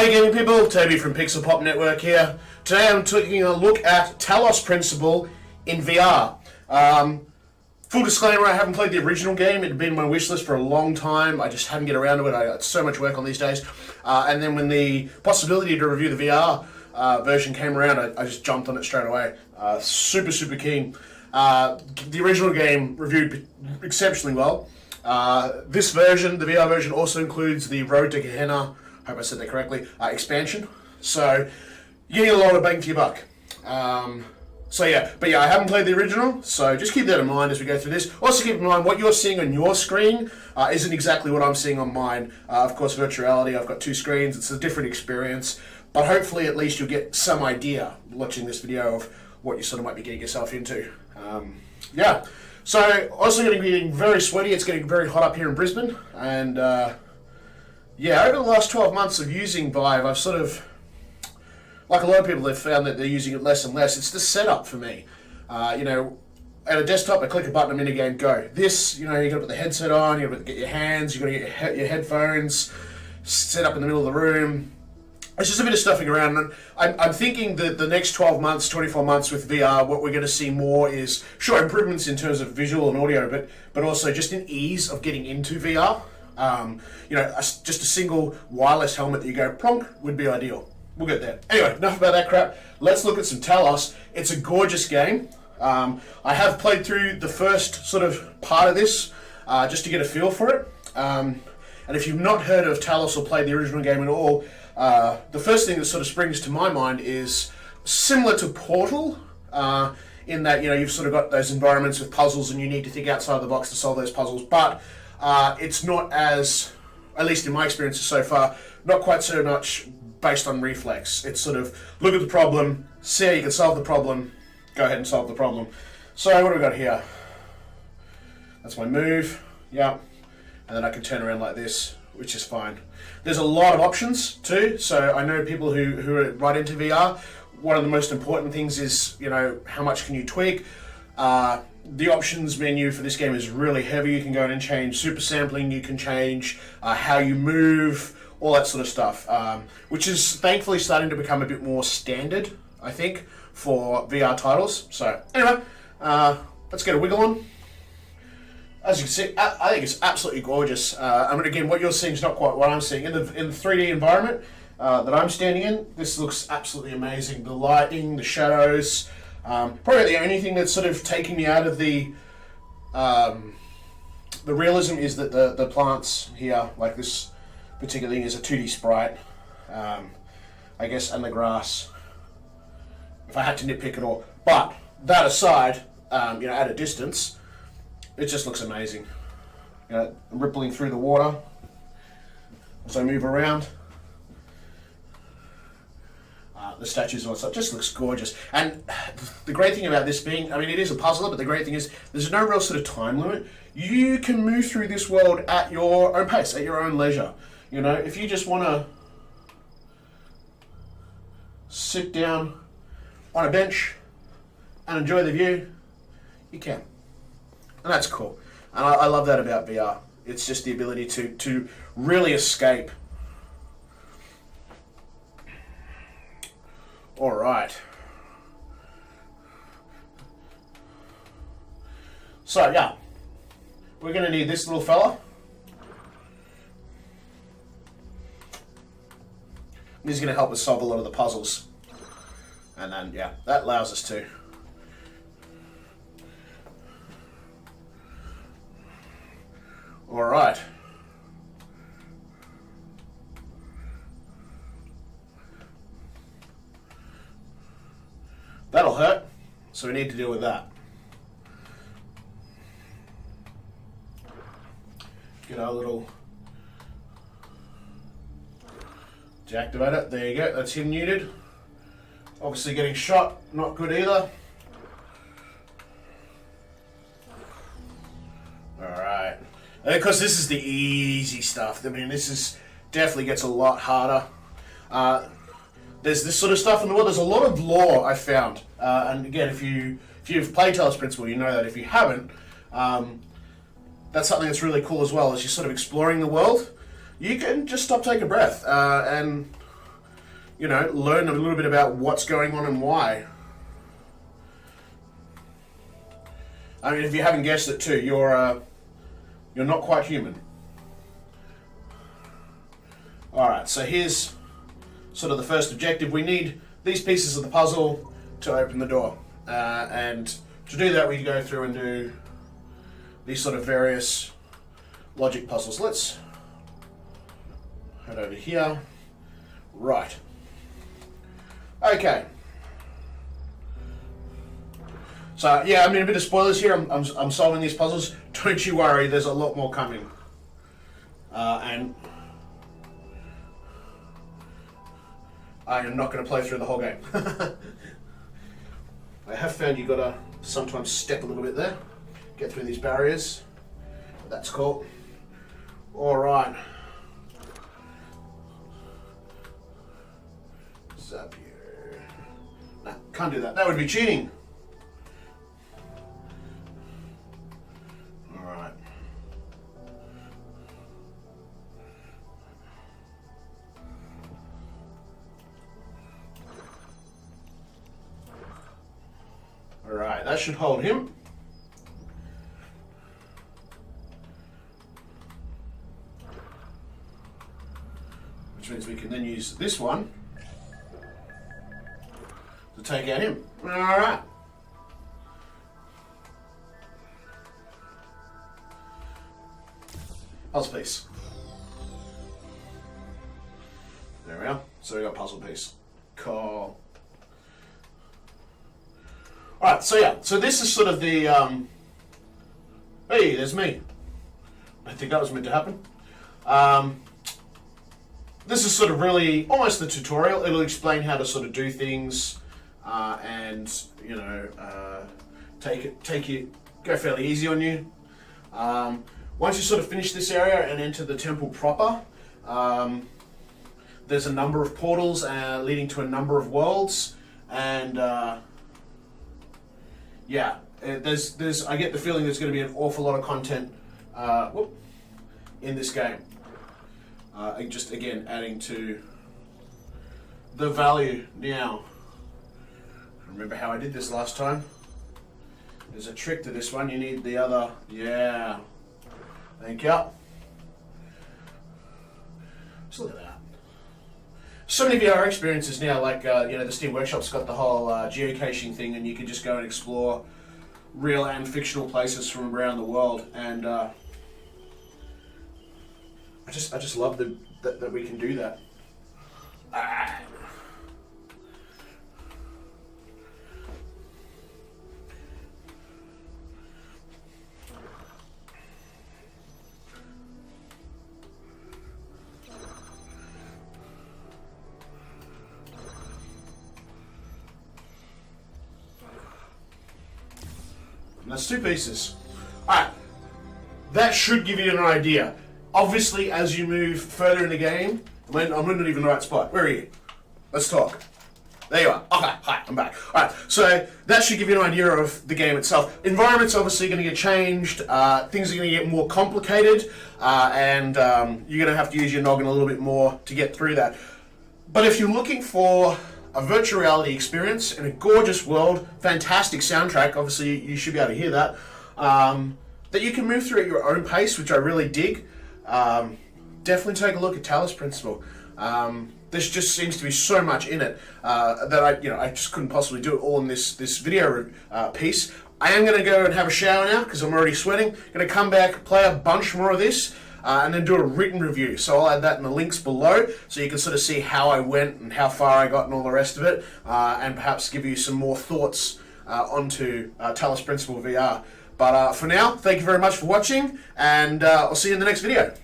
Hey gaming people, Toby from Pixel Pop Network here. Today I'm taking a look at Talos Principle in VR. Full disclaimer, I haven't played the original game. It had been on my wish list for a long time. I just hadn't get around to it. I got so much work on these days. And then when the possibility to review the VR version came around, I just jumped on it straight away. Super keen. The original game reviewed exceptionally well. This version, the VR version, also includes the Road to Gehenna, I hope I said that correctly, expansion. So you're getting a lot of bang for your buck. But I haven't played the original, so just keep that in mind as we go through this. Also keep in mind what you're seeing on your screen isn't exactly what I'm seeing on mine. Of course, virtuality, I've got two screens, it's a different experience, but hopefully at least you'll get some idea watching this video of what you sort of might be getting yourself into. So also going to be getting very sweaty. It's getting very hot up here in Brisbane, and over the last 12 months of using Vive, I've sort of, like a lot of people, they've found that they're using it less and less. It's the setup for me. At a desktop, I click a button, I'm in a game, go. This, you got to put the headset on, you got to get your hands, you got to get your headphones set up in the middle of the room. It's just a bit of stuffing around. And I'm thinking that the next 12 months, 24 months with VR, what we're going to see more is, sure, improvements in terms of visual and audio, but also just an ease of getting into VR. Just a single wireless helmet that you go plonk would be ideal. We'll get there. Anyway, enough about that crap. Let's look at some Talos. It's a gorgeous game. I have played through the first sort of part of this just to get a feel for it. And if you've not heard of Talos or played the original game at all, the first thing that sort of springs to my mind is similar to Portal, in that you've sort of got those environments with puzzles and you need to think outside the box to solve those puzzles, but it's not as, at least in my experiences so far, not quite so much based on reflex. It's sort of look at the problem, see how you can solve the problem, go ahead and solve the problem. So what do we got here? That's my move, yeah, and then I can turn around like this, which is fine. There's a lot of options too, so I know people who are right into VR. One of the most important things is, how much can you tweak? The options menu for this game is really heavy. You can go in and change super sampling, you can change how you move, all that sort of stuff, which is thankfully starting to become a bit more standard, I think, for VR titles. So anyway, let's get a wiggle on. As you can see, I think it's absolutely gorgeous. Again, what you're seeing is not quite what I'm seeing. In the 3D environment that I'm standing in, this looks absolutely amazing. The lighting, the shadows. Probably the only thing that's sort of taking me out of the realism is that the plants here, like this particular thing, is a 2D sprite, I guess, and the grass, if I had to nitpick it all. But that aside, at a distance, it just looks amazing. Rippling through the water as I move around. The statues and all that stuff just looks gorgeous. And the great thing about this being, it is a puzzler, but the great thing is there's no real sort of time limit. You can move through this world at your own pace, at your own leisure. If you just want to sit down on a bench and enjoy the view, you can. And that's cool. And I love that about VR. It's just the ability to really escape. Alright. So, we're going to need this little fella. He's going to help us solve a lot of the puzzles. And then, that allows us to. Alright. That'll hurt, so we need to deal with that. Get our little deactivate it. There you go, that's him neutered. Obviously getting shot, not good either. Alright. And of course this is the easy stuff. This is definitely gets a lot harder. There's this sort of stuff in the world. There's a lot of lore I found. And again, if you've played Talos Principle, you know that. If you haven't, that's something that's really cool as well. As you're sort of exploring the world, you can just stop, take a breath, and you know, learn a little bit about what's going on and why. I mean, if you haven't guessed it too, you're not quite human. Alright, so here's sort of the first objective. We need these pieces of the puzzle to open the door. And to do that, we go through and do these sort of various logic puzzles. Let's head over here. Right. Okay. So yeah, I mean, a bit of spoilers here. I'm solving these puzzles. Don't you worry, there's a lot more coming. And I am not going to play through the whole game. I have found you got to sometimes step a little bit there, get through these barriers. That's cool. All right. Zap you. Nah, can't do that. That would be cheating. All right. All right, that should hold him. Which means we can then use this one to take out him. All right. Puzzle piece. There we are. So we got puzzle piece. Cool. Alright, so yeah, so this is sort of the, hey, there's me. I think that was meant to happen. This is sort of really almost the tutorial. It'll explain how to sort of do things, and, you know, go fairly easy on you. Once you sort of finish this area and enter the temple proper, there's a number of portals leading to a number of worlds, and yeah, there's. I get the feeling there's going to be an awful lot of content in this game. Just again adding to the value. Now, remember how I did this last time? There's a trick to this one. You need the other. Yeah. Thank you. Just look at that. So many VR experiences now, like you know, the Steam Workshop's got the whole geocaching thing, and you can just go and explore real and fictional places from around the world. And I just love that we can do that. And that's two pieces. Alright, that should give you an idea. Obviously, as you move further in the game, I'm not even in the right spot. Where are you? Let's talk. There you are. Okay, hi, I'm back. Alright, so that should give you an idea of the game itself. Environment's obviously going to get changed, things are going to get more complicated, and you're going to have to use your noggin a little bit more to get through that. But if you're looking for a virtual reality experience in a gorgeous world, fantastic soundtrack, obviously you should be able to hear that, that you can move through at your own pace, which I really dig. Definitely take a look at Talos Principle. This just seems to be so much in it that I just couldn't possibly do it all in this video piece. I am going to go and have a shower now because I'm already sweating. Going to come back, play a bunch more of this, and then do a written review. So I'll add that in the links below so you can sort of see how I went and how far I got and all the rest of it, and perhaps give you some more thoughts onto Talos Principle VR. But for now, thank you very much for watching, and I'll see you in the next video.